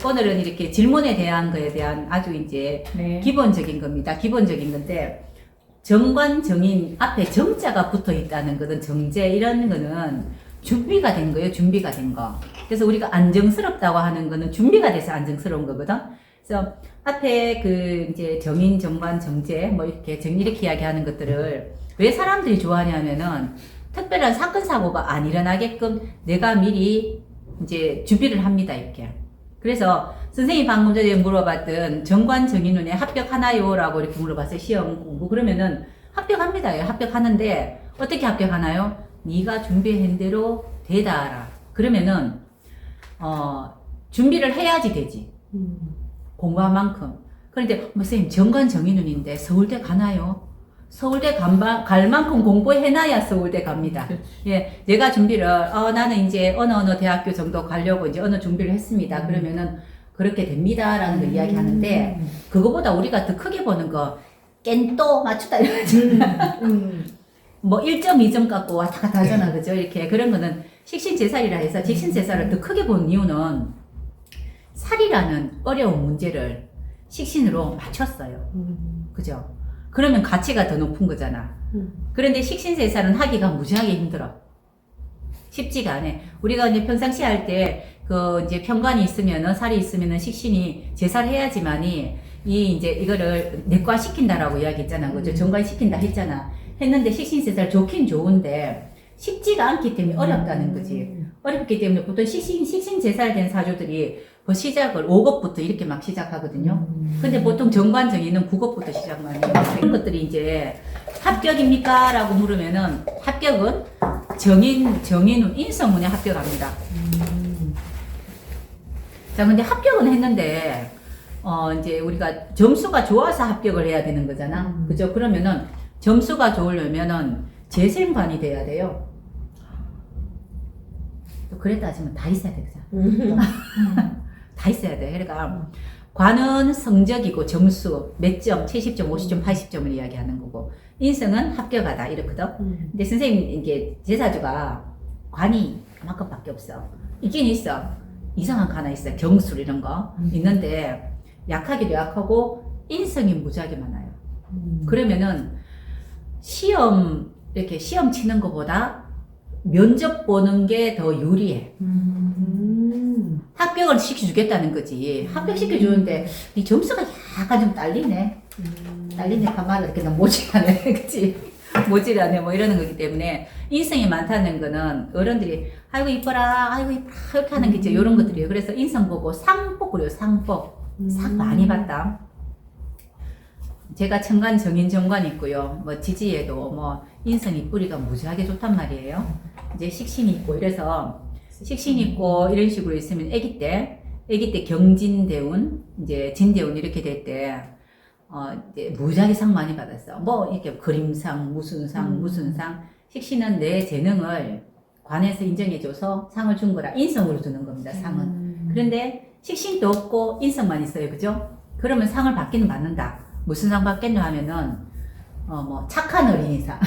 오늘은 이렇게 질문에 대한 거에 대한 아주 이제 네. 기본적인 겁니다. 기본적인 건데, 정관, 정인, 앞에 정자가 붙어 있다는 거는 정제, 이런 거는 준비가 된 거예요. 준비가 된 거. 그래서 우리가 안정스럽다고 하는 거는 준비가 돼서 안정스러운 거거든. 그래서 앞에 그 이제 정인, 정관, 정제, 뭐 이렇게 이렇게 이야기하는 것들을 왜 사람들이 좋아하냐면은 특별한 사건, 사고가 안 일어나게끔 내가 미리 이제 준비를 합니다. 이렇게. 그래서 선생님이 방금 전에 물어봤던 정관, 정인운에 합격하나요? 라고 이렇게 물어봤어요. 시험 공부. 그러면은 합격합니다. 합격하는데 어떻게 합격하나요? 네가 준비한 대로 되다라. 그러면은 준비를 해야지 되지. 공부한 만큼. 그런데 선생님 정관, 정인운인데 서울대 가나요? 서울대 갈 만큼 공부해놔야 서울대 갑니다. 그치. 예, 내가 준비를, 나는 이제 어느 대학교 정도 가려고 이제 어느 준비를 했습니다. 그러면은 그렇게 됩니다라는 걸 이야기하는데, 그거보다 우리가 더 크게 보는 거, 깬또 맞추다 이러지. 뭐 1점, 2점 갖고 왔다 갔다 하잖아. 그죠? 이렇게. 그런 거는 식신제살이라 해서 식신제살을 더 크게 본 이유는 살이라는 어려운 문제를 식신으로 맞췄어요. 그죠? 그러면 가치가 더 높은 거잖아. 그런데 식신제살은 하기가 무지하게 힘들어. 쉽지가 않아. 우리가 이제 평상시 할 때, 이제 편관이 있으면은, 살이 있으면은 식신이 제살해야지만이, 이제 이거를 내과시킨다라고 이야기했잖아. 그죠? 정관시킨다 했잖아. 했는데 식신제살 좋긴 좋은데, 쉽지가 않기 때문에 어렵다는 거지. 어렵기 때문에 보통 식신제살된 사주들이 시작을 5급부터 이렇게 막 시작하거든요. 근데 보통 정관정인은 9급부터 시작만 해요. 이런 것들이 이제 합격입니까? 라고 물으면은 합격은 정인운, 인성운에 합격합니다. 자, 근데 합격은 했는데, 이제 우리가 점수가 좋아서 합격을 해야 되는 거잖아. 그죠? 그러면은 점수가 좋으려면은 재생관이 돼야 돼요. 또 그래 따지면 다 있어야 되잖아. 다 있어야 돼. 그러니까 관은 성적이고 점수 몇 점, 70점, 50점, 80점을 이야기하는 거고 인성은 합격하다 이렇거든. 근데 선생님 이게 제사주가 관이 그만큼밖에 없어. 있긴 있어. 이상한 거 하나 있어. 경술 이런 거 있는데 약하기도 약하고 인성이 무지하게 많아요. 그러면은 이렇게 시험 치는 것보다 면접 보는 게 더 유리해. 합격을 시켜주겠다는 거지. 합격시켜주는데 이 점수가 약간 좀 딸리네. 딸리네 가만히 이렇게 너무 모질하네. 그치? 모질하네 뭐 이러는 거기 때문에 인성이 많다는 거는 어른들이 아이고 이뻐라 아이고 이뻐라 이렇게 하는 게 이제 이런 것들이에요. 그래서 인성 보고 상복 그래요. 상복. 상 많이 봤다. 제가 천간 정인 정관 있고요. 뭐 지지에도 뭐 인성이 뿌리가 무지하게 좋단 말이에요. 이제 식신이 있고 이래서 식신이 있고 이런 식으로 있으면 아기 때 경진대운 이제 진대운 이렇게 될 때 이제 무지하게 상 많이 받았어. 뭐 이렇게 그림상 무슨 상 식신은 내 재능을 관에서 인정해줘서 상을 준 거라 인성으로 주는 겁니다. 상은. 그런데 식신도 없고 인성만 있어요. 그죠? 그러면 상을 받기는 받는다. 무슨 상 받겠냐 하면은 뭐 착한 어린이상.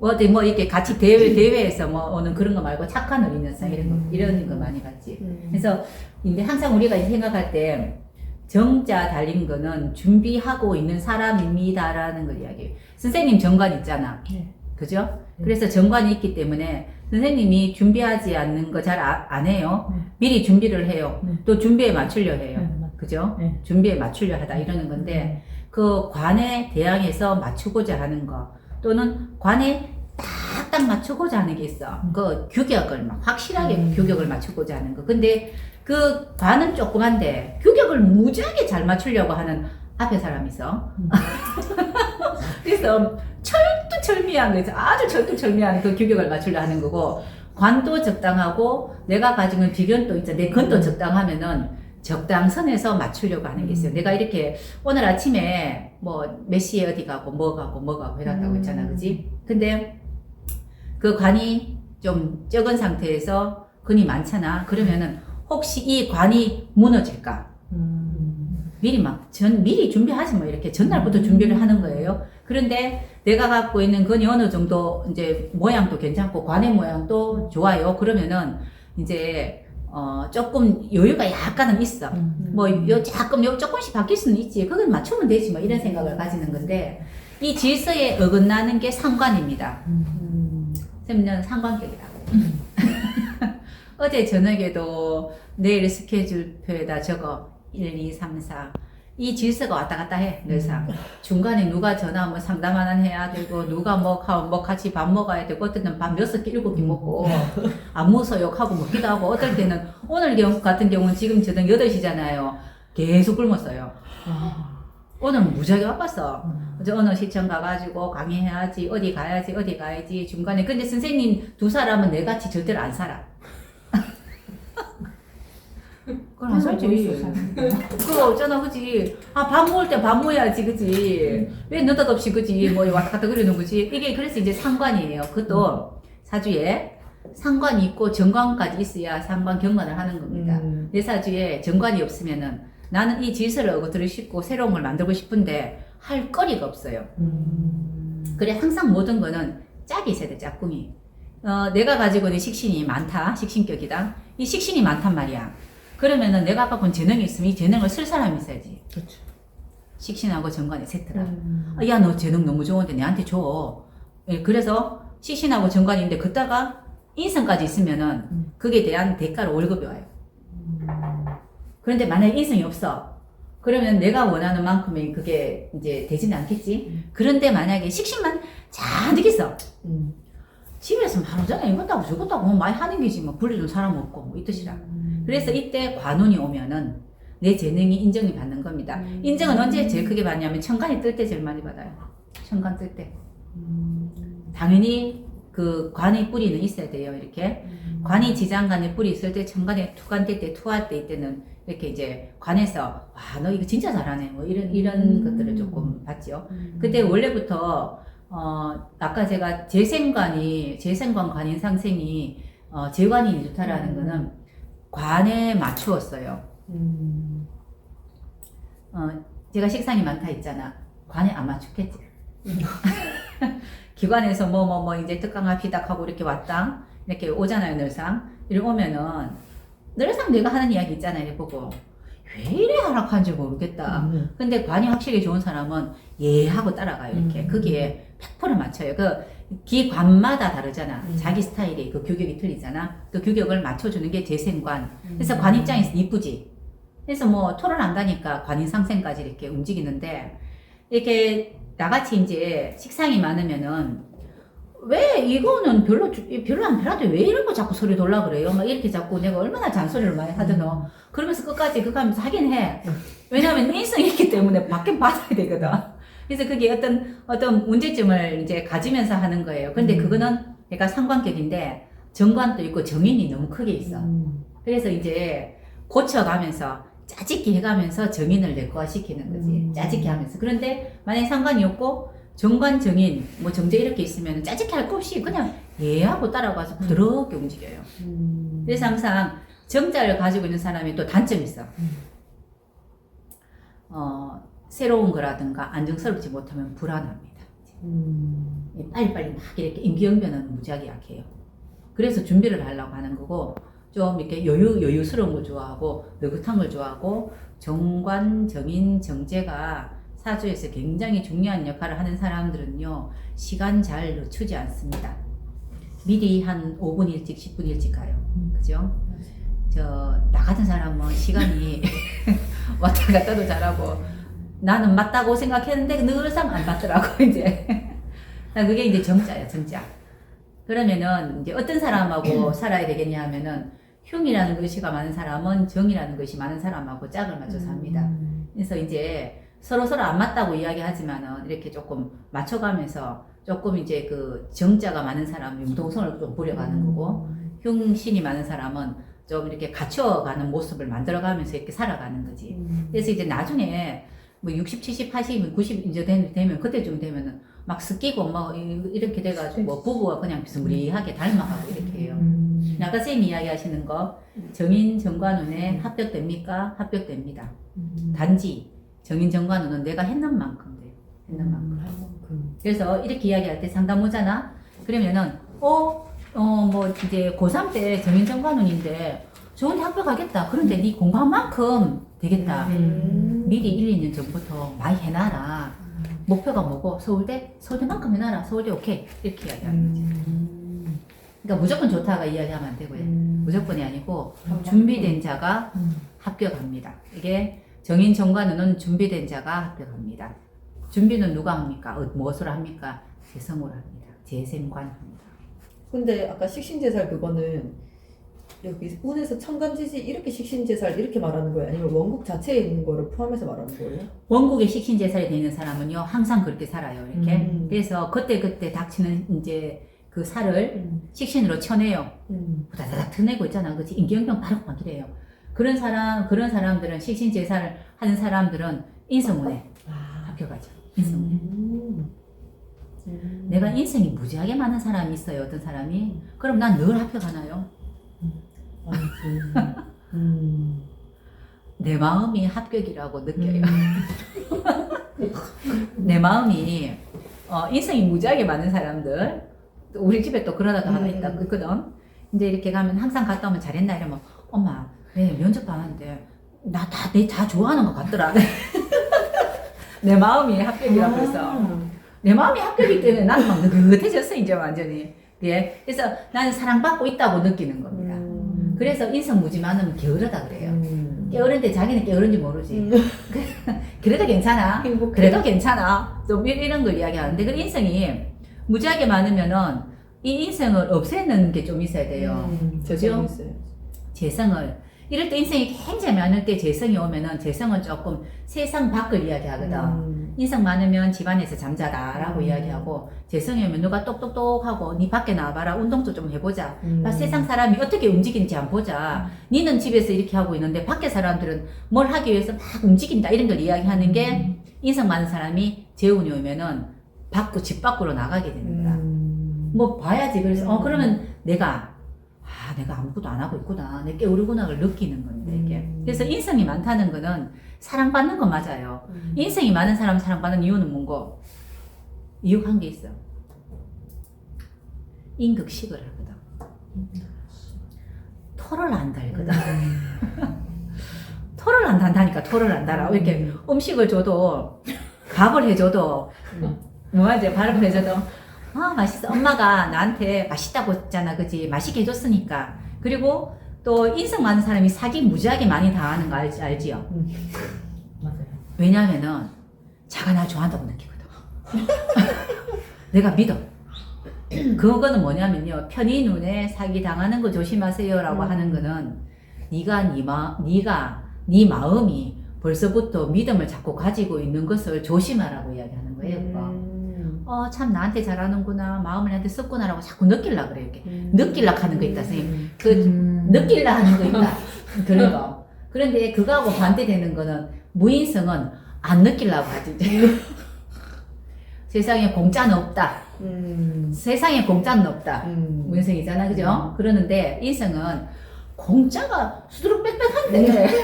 어디 뭐 이렇게 같이 대회에서 뭐 오는 그런 거 말고 착한 어린이상 이런 거 많이 받지. 그래서 근데 항상 우리가 생각할 때 정자 달린 거는 준비하고 있는 사람입니다라는 걸 이야기해요. 선생님 정관 있잖아. 그죠? 그래서 정관이 있기 때문에 선생님이 준비하지 않는 거 잘 안 해요. 미리 준비를 해요. 또 준비에 맞추려 해요. 그죠? 준비에 맞추려 하다 이러는 건데 그 관에 대항해서 맞추고자 하는 거 또는 관에 딱딱 맞추고자 하는 게 있어. 그 규격을 막 확실하게 규격을 맞추고자 하는 거. 근데 그 관은 조그만데 규격을 무지하게 잘 맞추려고 하는 앞에 사람이 있어. 그래서 철두철미한 거죠. 아주 철두철미한 그 규격을 맞추려 하는 거고 관도 적당하고 내가 가지고 있는 비견도 있잖아. 내 건도 적당하면은 적당선에서 맞추려고 하는 게 있어요. 내가 이렇게 오늘 아침에 뭐 몇 시에 어디 가고 뭐 가고 해놨다고 했잖아. 그지? 근데 그 관이 좀 적은 상태에서 근이 많잖아. 그러면은 혹시 이 관이 무너질까? 미리 준비하지 뭐 이렇게 전날부터 준비를 하는 거예요. 그런데 내가 갖고 있는 근이 어느 정도 이제 모양도 괜찮고 관의 모양도 좋아요. 그러면은 이제 조금 여유가 약간은 있어. 뭐, 조금씩 바뀔 수는 있지. 그건 맞추면 되지. 뭐, 이런 생각을 가지는 건데, 이 질서에 어긋나는 게 상관입니다. 선생님은 상관격이라고. 어제 저녁에도 내일 스케줄표에다 적어. 1, 2, 3, 4. 이 질서가 왔다 갔다 해, 늘상. 중간에 누가 전화 뭐 상담 하나 해야 되고, 누가 뭐 같이 밥 먹어야 되고, 어떨 때는 밥 6개, 7개 먹고, 안무 소욕하고 먹기도 하고, 어떨 때는, 오늘 같은 경우는 지금 저녁 8시잖아요. 계속 굶었어요. 오늘은 무지하게 바빴어. 오늘 시청 가가지고 강의해야지, 어디 가야지, 중간에. 근데 선생님 두 사람은 내 같이 절대로 안 살아. 그건 안 살지. 그거 어쩌나, 그지? 밥 먹을 때 밥 먹어야지, 그지? 왜 느닷없이, 그지? 뭐 왔다 갔다 그러는 거지? 이게 그래서 이제 상관이에요. 그것도 사주에 상관이 있고 정관까지 있어야 상관 경관을 하는 겁니다. 내 사주에 정관이 없으면은 나는 이 질서를 얻어들고 싶고 새로운 걸 만들고 싶은데 할 거리가 없어요. 그래, 항상 모든 거는 짝이 있어야 돼, 짝꿍이. 내가 가지고 있는 식신이 많다, 식신격이다. 이 식신이 많단 말이야. 그러면은 내가 갖고 있는 재능이 있으면 이 재능을 쓸 사람이 있어야지. 그렇죠. 식신하고 정관이 세트라. 야, 너 재능 너무 좋은데 내한테 줘. 예, 그래서 식신하고 정관이 있는데 그따가 인성까지 있으면은 그게 대한 대가로 월급이 와요. 그런데 만약에 인성이 없어. 그러면 내가 원하는 만큼의 그게 이제 되지는 않겠지. 그런데 만약에 식신만 잔뜩 있어. 집에서 하루 종일 이것도 하고 저것도 하고 뭐 많이 하는 게지 뭐 불리는 사람 없고 뭐 이 뜻이라. 그래서 이때 관운이 오면은 내 재능이 인정이 받는 겁니다. 인정은 언제 제일 크게 받냐면 천간이 뜰 때 제일 많이 받아요. 천간 뜰 때. 당연히 그 관의 뿌리는 있어야 돼요. 이렇게 관이 지장간의 뿌리 있을 때 천간에 투간 뜰 때 투할 때 이때는 이렇게 이제 관에서 와, 너 이거 진짜 잘하네 뭐 이런 것들을 조금 봤죠. 그때 원래부터 아까 제가 재생관 관인 상생이 재관인이 좋다라는 거는 관에 맞추었어요. 제가 식상이 많다 했잖아. 관에 안 맞추겠지. 기관에서 뭐 이제 특강을 피닥하고 이렇게 왔다. 이렇게 오잖아요, 늘상. 이렇게 오면은 늘상 내가 하는 이야기 있잖아요, 이렇게 보고. 왜 이래 하락한지 모르겠다. 근데 관이 확실히 좋은 사람은 하고 따라가요, 이렇게. 그게 100% 맞춰요. 기관마다 다르잖아. 자기 스타일이 그 규격이 틀리잖아. 그 규격을 맞춰주는 게 재생관. 그래서 관 입장에서 이쁘지. 그래서 뭐 토론 안 가니까 관인 상생까지 이렇게 움직이는데, 이렇게 나같이 이제 식상이 많으면은, 왜 이거는 별로 안 편한데 왜 이런 거 자꾸 소리 돌라 그래요? 막 이렇게 자꾸 내가 얼마나 잔소리를 많이 하더노. 그러면서 끝까지 그거 하면서 하긴 해. 왜냐면 인성이 있기 때문에 받긴 받아야 되거든. 그래서 그게 어떤 문제점을 이제 가지면서 하는 거예요. 근데 그거는 내가 상관격인데 정관도 있고 정인이 너무 크게 있어. 그래서 이제 고쳐가면서 짜집기 해가면서 정인을 내과시키는 거지. 짜집기 하면서. 그런데 만약에 상관이 없고 정관, 정인, 뭐 정제 이렇게 있으면 짜집기 할 거 없이 그냥 하고 따라가서 부드럽게 움직여요. 그래서 항상 정자를 가지고 있는 사람이 또 단점이 있어. 새로운 거라든가 안정스럽지 못하면 불안합니다. 빨리빨리 막 이렇게 임기응변은 무지하게 약해요. 그래서 준비를 하려고 하는 거고, 좀 이렇게 여유스러운 걸 좋아하고, 느긋한 걸 좋아하고, 정관, 정인, 정제가 사주에서 굉장히 중요한 역할을 하는 사람들은요, 시간 잘 늦추지 않습니다. 미리 한 5분 일찍, 10분 일찍 가요. 그죠? 나 같은 사람은 시간이 왔다 갔다도 잘하고, 나는 맞다고 생각했는데 늘상 안 맞더라고, 이제. 그게 이제 정자야, 정자. 그러면은, 이제 어떤 사람하고 살아야 되겠냐 하면은, 흉이라는 것이가 많은 사람은 정이라는 것이 많은 사람하고 짝을 맞춰서 합니다. 그래서 이제 서로 안 맞다고 이야기하지만은, 이렇게 조금 맞춰가면서 조금 이제 그 정자가 많은 사람은 융통성을 좀 부려가는 거고, 흉신이 많은 사람은 좀 이렇게 갖춰가는 모습을 만들어가면서 이렇게 살아가는 거지. 그래서 이제 나중에 뭐 60, 70, 80, 90 이제 되면 그때쯤 되면은 막 습기고 뭐 이렇게 돼가지고 뭐 부부가 그냥 비스무리하게 닮아가고 이렇게 해요. 아까 선생님 이야기 하시는 거 정인 정관운에 합격됩니까? 합격됩니다. 단지 정인 정관운은 내가 했는 만큼 돼요. 했는 만큼. 그래서 이렇게 이야기할 때 상담 오잖아? 그러면은 뭐 이제 고3 때 정인 정관운인데 좋은데 학교 가겠다. 그런데 네 공부한 만큼 되겠다. 미리 1, 2년 전부터 많이 해놔라. 목표가 뭐고? 서울대? 서울대만큼 해놔라. 서울대 오케이. 이렇게 이야기하는 거지. 그러니까 무조건 좋다가 이야기하면 안 되고요. 무조건이 아니고 준비된 자가 합격합니다. 이게 정인 정관은 준비된 자가 합격합니다. 준비는 누가 합니까? 무엇으로 합니까? 재성으로 합니다. 재생관 합니다. 근데 아까 식신제살 그거는 여기 운에서 천간지지 이렇게 식신제살 이렇게 말하는 거예요? 아니면 원국 자체에 있는 거를 포함해서 말하는 거예요? 원국에 식신재살이 되는 사람은요 항상 그렇게 살아요. 이렇게. 그래서 그때 닥치는 이제 그 살을 식신으로 쳐내요. 다다닥 터내고 있잖아. 그치? 임기응변 바로 막 이래요. 그런 사람들은 식신재살을 하는 사람들은 인성운에 합격하죠. 인성운에. 내가 인성이 무지하게 많은 사람이 있어요. 어떤 사람이. 그럼 난 늘 합격하나요? 내 마음이 합격이라고 느껴요. 내 마음이 인성이 무지하게 많은 사람들, 우리 집에 또 그런 아가 하나 있다 그거든. 이제 이렇게 가면 항상 갔다 오면 잘했나 이러면 엄마 왜 면접 봤는데 내 다 좋아하는 것 같더라. 내 마음이 합격이라고 해서 내 마음이 합격이기 때문에 나는 막 느긋해졌어 이제 완전히. 예. 그래서 나는 사랑받고 있다고 느끼는 겁니다. 그래서 인성 무지 많으면 게으르다 그래요. 게으른데 자기는 게으른지 모르지. 그래도 괜찮아. 그래도 괜찮아. 또 이런 걸 이야기하는데 그 인성이 무지하게 많으면은 이 인성을 없애는 게 좀 있어야 돼요. 재성이 있어요. 재성을. 이럴 때 인성이 굉장히 많을 때 재성이 오면은 재성은 조금 세상 밖을 이야기하거든. 인성 많으면 집안에서 잠자다라고 이야기하고 재성이 오면 누가 똑똑똑하고 니 밖에 나와봐라. 운동도 좀 해보자. 세상 사람이 어떻게 움직이는지 한번 보자. 니는 집에서 이렇게 하고 있는데 밖에 사람들은 뭘 하기 위해서 막 움직인다. 이런 걸 이야기하는 게 인성 많은 사람이 재운이 오면은 집 밖으로 나가게 되는 거야. 뭐 봐야지. 그래서 그러면 내가 아무것도 안 하고 있구나. 내 깨우르구나를 느끼는 건데, 이게. 그래서 인성이 많다는 거는 사랑받는 건 맞아요. 인성이 많은 사람 사랑받는 이유는 뭔고? 이유 한 게 있어. 인극식을 하거든. 토를 안 달거든. 토를 안 단다니까, 토를 안 달아. 이렇게 음식을 줘도, 밥을 해줘도, 뭐하지? 밥을 해줘도, 맛있어. 엄마가 나한테 맛있다고 했잖아. 그지? 맛있게 해줬으니까. 그리고 또 인성 많은 사람이 사기 무지하게 많이 당하는 거 알지요? 맞아요. 왜냐면은 자가 날 좋아한다고 느끼거든. 내가 믿어. 그거는 뭐냐면요. 편의 눈에 사기 당하는 거 조심하세요라고 하는 거는 네가 네 마음이 벌써부터 믿음을 자꾸 가지고 있는 것을 조심하라고 이야기하는 거예요. 그거. 참 나한테 잘하는구나, 마음을 나한테 썼구나라고 자꾸 느끼려고 그래요. 이렇게. 느끼려고 하는 거 있다, 선생님. 느끼려 하는 거 있다. 그런 거. 그런데 그거하고 반대되는 거는 무인성은 안 느끼려고 하지. 세상에 공짜는 없다. 세상에 공짜는 없다. 무인성이잖아, 그죠? 그러는데 인성은 공짜가 수두룩 빽빽한데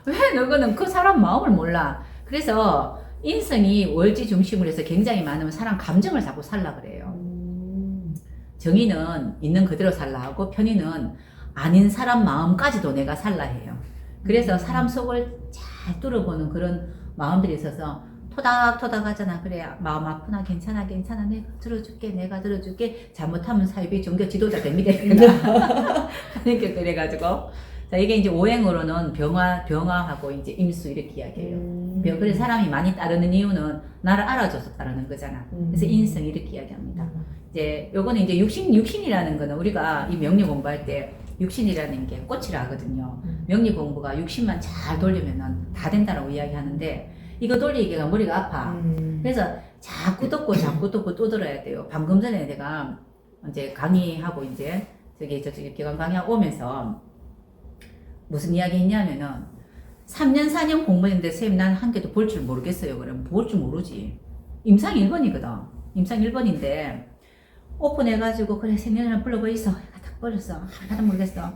왜 너는 그 사람 마음을 몰라. 그래서 인성이 월지 중심으로 해서 굉장히 많으면 사람 감정을 자꾸 살라 그래요. 정의는 있는 그대로 살라 하고 편의는 아닌 사람 마음까지도 내가 살라 해요. 그래서 사람 속을 잘 뚫어보는 그런 마음들이 있어서 토닥토닥 하잖아. 그래 마음 아프나 괜찮아 내가 들어줄게 잘못하면 사이비 종교 지도자 됩니다. 이렇게 그래가지고 자, 이게 이제 오행으로는 병화하고 이제 임수 이렇게 이야기해요. 그래서 사람이 많이 따르는 이유는 나를 알아줘서 따르는 거잖아. 그래서 인성 이렇게 이야기합니다. 이제 요거는 이제 육신이라는 거는 우리가 이 명리 공부할 때 육신이라는 게 꽃이라 하거든요. 명리 공부가 육신만 잘 돌리면은 다 된다라고 이야기하는데 이거 돌리기가 머리가 아파. 그래서 자꾸 듣고 또 들어야 돼요. 방금 전에 내가 이제 강의하고 이제 저쪽에 기관 강의하고 오면서 무슨 이야기 했냐면은 3년 4년 공부했는데 선생님 난 한 개도 볼 줄 모르겠어요. 그러면 볼 줄 모르지. 임상 1번이거든. 임상 1번인데 오픈해가지고 그래 세미나를 불러버 있어. 딱 버렸어. 하나도 모르겠어.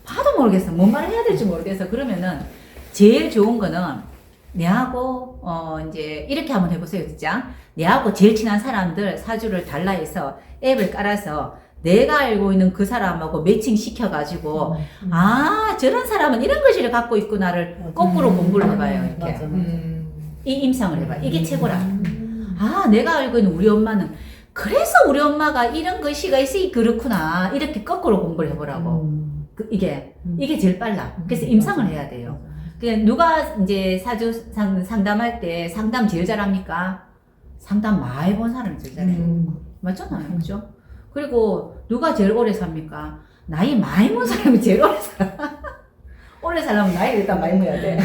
봐도 모르겠어. 뭔 말을 해야 될지 모르겠어. 그러면은 제일 좋은 거는 내하고 이제 이렇게 한번 해보세요. 진짜 내하고 제일 친한 사람들 사주를 달라해서 앱을 깔아서 내가 알고 있는 그 사람하고 매칭 시켜가지고 아 저런 사람은 이런 것을 갖고 있구나를 맞아. 거꾸로 공부를 해봐요. 이렇게 맞아. 이 임상을 해봐. 이게 최고라. 아 내가 알고 있는 우리 엄마는 그래서 우리 엄마가 이런 것이가 있으니 그렇구나 이렇게 거꾸로 공부를 해보라고. 이게 제일 빨라. 그래서 임상을 해야 돼요. 그냥 누가 이제 사주 상담할 때 상담 제일 잘합니까? 상담 많이 본 사람이 제일 잘해요. 맞잖아요, 그죠? 그리고 누가 제일 오래 삽니까? 나이 많이 본 사람이 제일 오래 살아. 오래 살려면 나이를 일단 많이 먹어야 돼.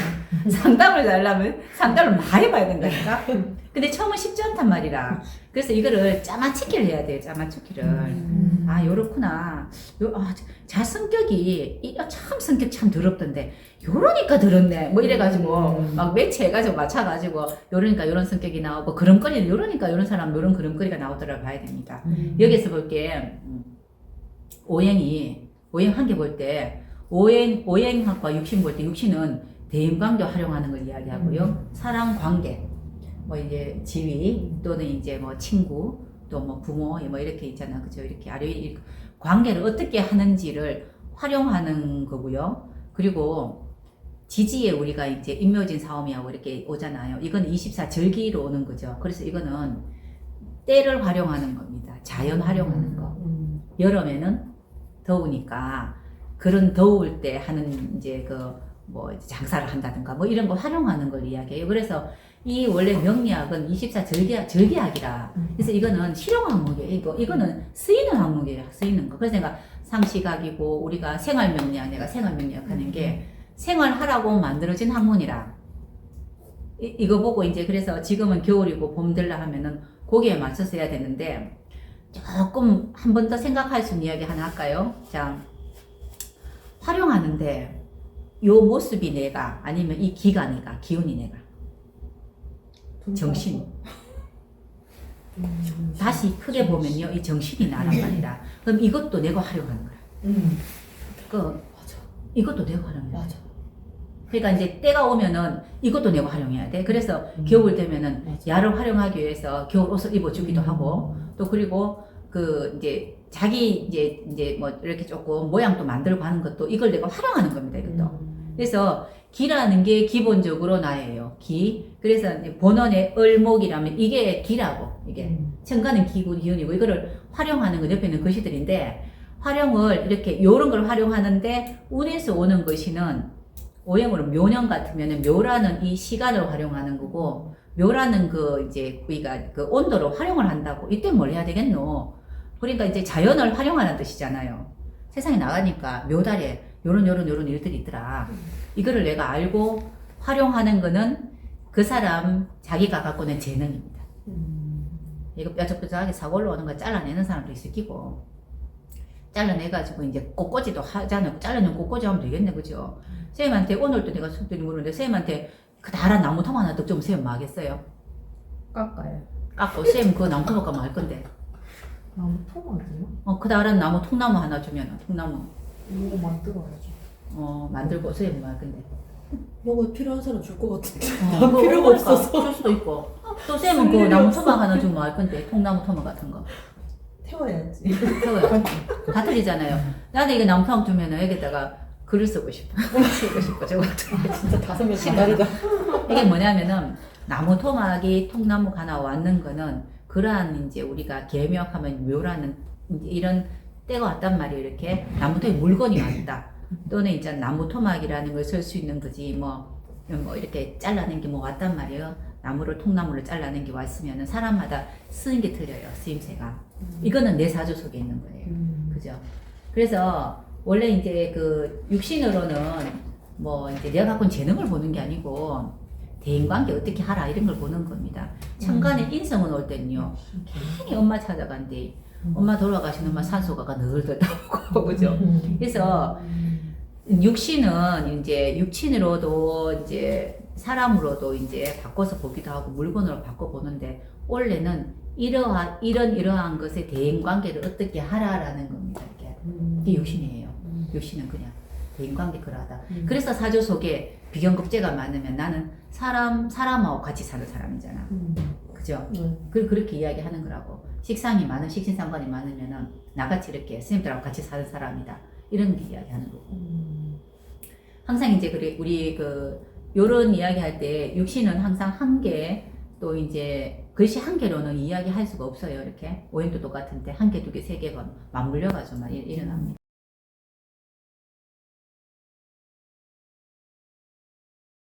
상담을 잘하려면 상담을 많이 봐야 된다니까. 근데 처음은 쉽지 않단 말이라. 그래서 이거를 짜맞추기를 해야 돼요, 짜맞추기를. 아, 요렇구나. 자 성격이, 참 성격 참 더럽던데, 요러니까 더럽네. 뭐 이래가지고, 막 매치해가지고 맞춰가지고, 요러니까 요런 성격이 나오고, 그름거리는 요러니까 요런 사람 요런 그름거리가 나오더라 봐야 됩니다. 여기서 볼게, 오행 한 개 볼 때, 오행학과 육신 볼 때, 육신은 대인관계 활용하는 걸 이야기하고요. 사람 관계, 뭐 이제 지위, 또는 이제 뭐 친구, 또 뭐 부모, 뭐 이렇게 있잖아. 그죠? 이렇게 아래 관계를 어떻게 하는지를 활용하는 거고요. 그리고 지지에 우리가 이제 임묘진 사오미하고 이렇게 오잖아요. 이건 24절기로 오는 거죠. 그래서 이거는 때를 활용하는 겁니다. 자연 활용하는 거. 여름에는 더우니까 그런 더울 때 하는 이제 뭐 장사를 한다든가 뭐 이런 거 활용하는 걸 이야기해요. 그래서 이 원래 명리학은 24절기학이라. 그래서 이거는 실용 항목이에요. 이거는 쓰이는 항목이에요. 쓰이는 거. 그래서 내가 상시각이고 우리가 생활명리학, 내가 생활명리학 하는 게 생활하라고 만들어진 학문이라. 이거 보고 이제 그래서 지금은 겨울이고 봄 들라 하면은 거기에 맞춰서 해야 되는데 조금 한 번 더 생각할 수 있는 이야기 하나 할까요? 자, 활용하는데 요 모습이 내가 아니면 이 기가 내가 기운이 내가 정신. 다시 크게 보면요, 이 정신이 나란 말이다. 그럼 이것도 내가 활용하는 거야. 이것도 내가 활용해야 돼. 맞아. 그러니까 이제 때가 오면은 이것도 내가 활용해야 돼. 그래서 겨울 되면은 야를 활용하기 위해서 겨울 옷을 입어주기도 하고, 또 그리고 이제 자기 이제 뭐 이렇게 조금 모양도 만들고 하는 것도 이걸 내가 활용하는 겁니다. 이것도. 그래서 기라는 게 기본적으로 나예요. 기. 그래서 이제 본원의 을목이라면 이게 기라고. 이게 천간은 기운이고 이거를 활용하는 건 옆에 있는 것이들인데 활용을 이렇게 요런 걸 활용하는데 운에서 오는 것이는 오행으로 묘년 같으면은 묘라는 이 시간을 활용하는 거고 묘라는 이제 우리가 그 온도를 활용을 한다고. 이때 뭘 해야 되겠노? 그러니까 이제 자연을 활용하는 뜻이잖아요. 세상에 나가니까 묘달에 요런 일들이 있더라. 이거를 내가 알고 활용하는 거는 그 사람 자기가 갖고 있는 재능입니다. 이거 뾰족뾰족하게 사고 올라오는 거 잘라내는 사람도 있을 끼고 잘라내가지고 이제 꽃꽂이도 하잖아요. 잘라내면 꽃꽂이 하면 되겠네, 그죠? 선생님한테 오늘도 내가 속들이 물었는데 선생님한테 그 다란 나무통 하나 더 좀 선생님 뭐 하겠어요? 깎아요. 깎고 선생님 그 나무통 깎아 뭐 할 건데? 나무 통하지요? 그 다란 나무 통나무 하나 주면 통나무 이거 만들어야죠. 만들고 선생님 뭐 할 건데? 뭔가 필요한 사람 줄 것 같은데. 난 필요가 없어서. 줄 수도 있고. 또 쌤은 그 나무 토막 하나 주면 뭐 할 건데? 통나무 토막 같은 거. 태워야지. 태워요. 다 틀리잖아요. 나는 이거 나무 토막 주면 여기다가 글을 쓰고 싶어. 쓰고 싶어. 저거 진짜 5명 다 다르다. 이게 뭐냐면은 나무 토막이 통나무가 하나 왔는 거는 그러한 이제 우리가 개묘하면 묘라는 이런 때가 왔단 말이에요. 이렇게 나무 토막에 물건이 왔다. 또는 이제 나무 토막이라는 걸 쓸 수 있는 거지 뭐 이렇게 잘라낸 게 뭐 왔단 말이에요. 나무를 통나무를 잘라낸 게 왔으면은 사람마다 쓰는 게 틀려요. 쓰임새가. 이거는 내 사주 속에 있는 거예요. 그죠? 그래서 원래 이제 그 육신으로는 뭐 이제 내가 갖고 있는 재능을 보는 게 아니고 대인관계 어떻게 하라 이런 걸 보는 겁니다. 천간에 인성은 올 때는요. 괜히 엄마 찾아간대. 엄마 돌아가신 엄마 산소가 널널 나오고 그죠? 그래서 육신은 이제 육친으로도 이제 사람으로도 이제 바꿔서 보기도 하고 물건으로 바꿔 보는데 원래는 이러한 것의 대인 관계를 어떻게 하라라는 겁니다. 이게 육신이에요. 육신은 그냥 대인 관계 그러하다. 그래서 사주 속에 비견급제가 많으면 나는 사람하고 같이 사는 사람이잖아. 그죠? 그렇게 이야기하는 거라고. 식상이 많은 식신상관이 많으면은 나같이 이렇게 스님들하고 같이 사는 사람이다. 이런 게 이야기하는 거고. 항상 이제 우리 요런 이야기 할 때 육신은 항상 한 개, 또 이제 글씨 한 개로는 이야기할 수가 없어요. 이렇게 오행도 똑같은데 한 개, 두 개, 세 개가 맞물려가지고 막 일어납니다.